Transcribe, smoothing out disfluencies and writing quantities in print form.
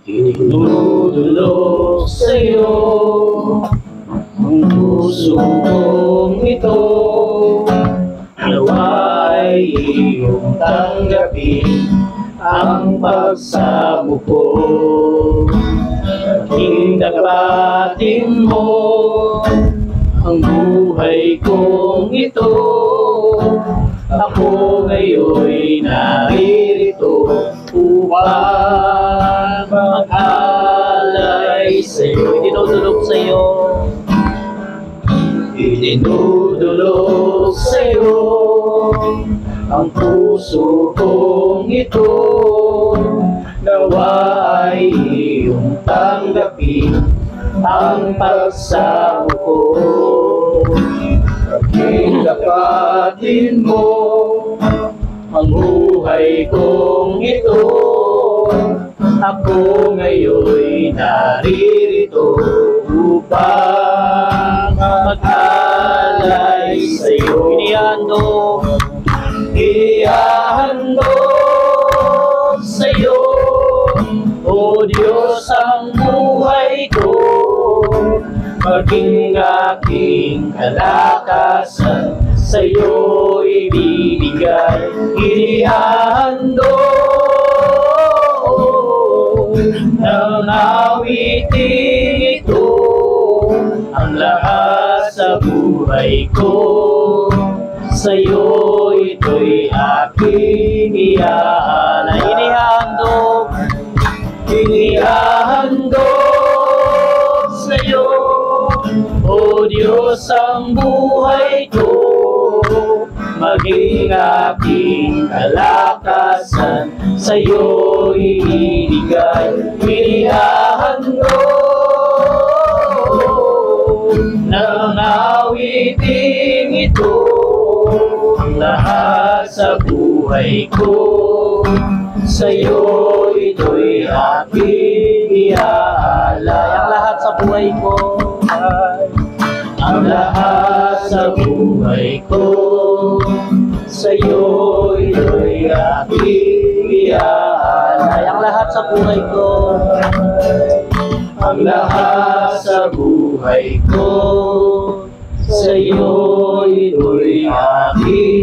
Tinutulog sa'yo ang puso kong ito, nawa'y iyong tanggapin ang pagsamo ko. Maging dapatin mo ang buhay kong ito, ako ngayon'y naririto upang mag-alay sa'yo. Itinutulog sa'yo, itinutulog sa'yo ang puso kong ito, nawa'y iyong tanggapin ang pagsamo ko. Maging dapatin mo ang buhay kong ito, ako ngayon'y naririto upang mag-alay sa'yo. Ihahandog sa'yo, O Diyos, ang buhay ko, maging aking kalakasan sa'yo ibibigay. Inihahandog ng awiting ito ang lahat sa buhay ko, sa'yo ito'y aking iaalay. Inihahandog sa'yo, O Diyos, ang buhay ko, maging aking kalakasan sa'yo ibibigay. Inihahandog ng awiting ito ang lahat sa buhay ko, sa'yo ito'y aking iaalay. Ang lahat sa buhay ko, ang lahat sa buhay ko, sa'yo ito'y aking iaalay. Ang lahat sa buhay ko, ang lahat sa buhay ko, sa'yo ito'y aking